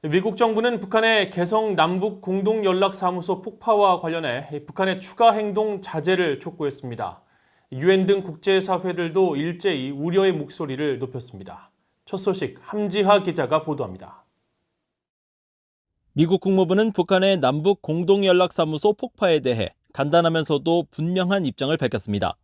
미국 정부는 북한의 개성 남북 공동연락사무소 폭파와 관련해 북한의 추가 행동 자제를 촉구했습니다. 유엔 등 국제사회들도 일제히 우려의 목소리를 높였습니다. 첫 소식 함지하 기자가 보도합니다. 미국 국무부는 북한의 남북 공동연락사무소 폭파에 대해 간단하면서도 분명한 입장을 밝혔습니다.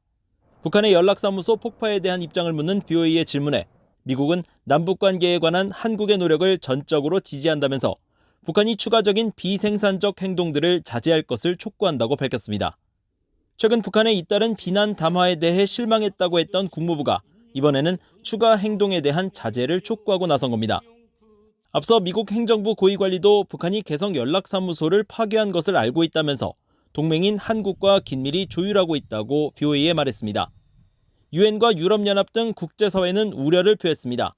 북한의 연락사무소 폭파에 대한 입장을 묻는 BOA의 질문에 미국은 남북관계에 관한 한국의 노력을 전적으로 지지한다면서 북한이 추가적인 비생산적 행동들을 자제할 것을 촉구한다고 밝혔습니다. 최근 북한의 잇따른 비난 담화에 대해 실망했다고 했던 국무부가 이번에는 추가 행동에 대한 자제를 촉구하고 나선 겁니다. 앞서 미국 행정부 고위관리도 북한이 개성 연락사무소를 파괴한 것을 알고 있다면서 동맹인 한국과 긴밀히 조율하고 있다고 BOA에 말했습니다. 유엔과 유럽연합 등 국제사회는 우려를 표했습니다.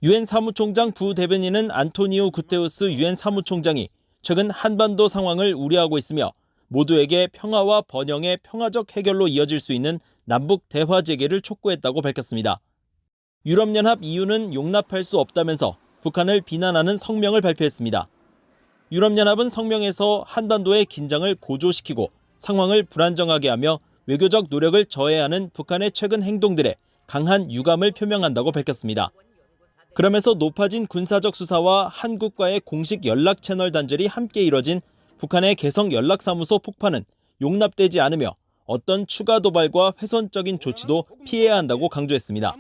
유엔 사무총장 부대변인은 안토니오 구테우스 유엔 사무총장이 최근 한반도 상황을 우려하고 있으며 모두에게 평화와 번영의 평화적 해결로 이어질 수 있는 남북 대화 재개를 촉구했다고 밝혔습니다. 유럽연합 EU는 용납할 수 없다면서 북한을 비난하는 성명을 발표했습니다. 유럽연합은 성명에서 한반도의 긴장을 고조시키고 상황을 불안정하게 하며 외교적 노력을 저해야 하는 북한의 최근 행동들에 강한 유감을 표명한다고 밝혔습니다. 그러면서 높아진 군사적 수사와 한국과의 공식 연락 채널 단절이 함께 이뤄진 북한의 개성 연락사무소 폭파는 용납되지 않으며 어떤 추가 도발과 훼손적인 조치도 피해야 한다고 강조했습니다.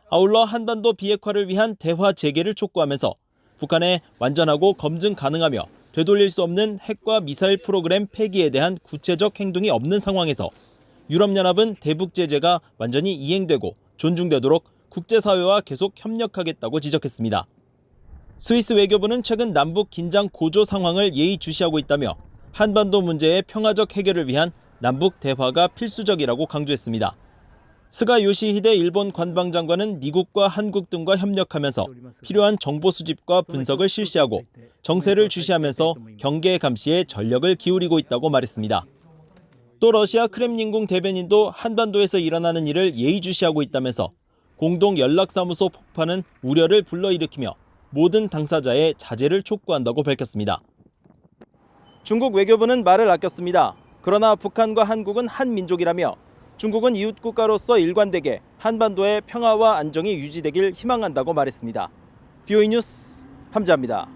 아울러 한반도 비핵화를 위한 대화 재개를 촉구하면서 북한의 완전하고 검증 가능하며 되돌릴 수 없는 핵과 미사일 프로그램 폐기에 대한 구체적 행동이 없는 상황에서 유럽연합은 대북 제재가 완전히 이행되고 존중되도록 국제사회와 계속 협력하겠다고 지적했습니다. 스위스 외교부는 최근 남북 긴장 고조 상황을 예의주시하고 있다며 한반도 문제의 평화적 해결을 위한 남북 대화가 필수적이라고 강조했습니다. 스가 요시히데 일본 관방장관은 미국과 한국 등과 협력하면서 필요한 정보 수집과 분석을 실시하고 정세를 주시하면서 경계 감시에 전력을 기울이고 있다고 말했습니다. 또 러시아 크렘린궁 대변인도 한반도에서 일어나는 일을 예의주시하고 있다면서 공동연락사무소 폭파는 우려를 불러일으키며 모든 당사자의 자제를 촉구한다고 밝혔습니다. 중국 외교부는 말을 아꼈습니다. 그러나 북한과 한국은 한 민족이라며 중국은 이웃 국가로서 일관되게 한반도의 평화와 안정이 유지되길 희망한다고 말했습니다. BOA 뉴스 함지하입니다.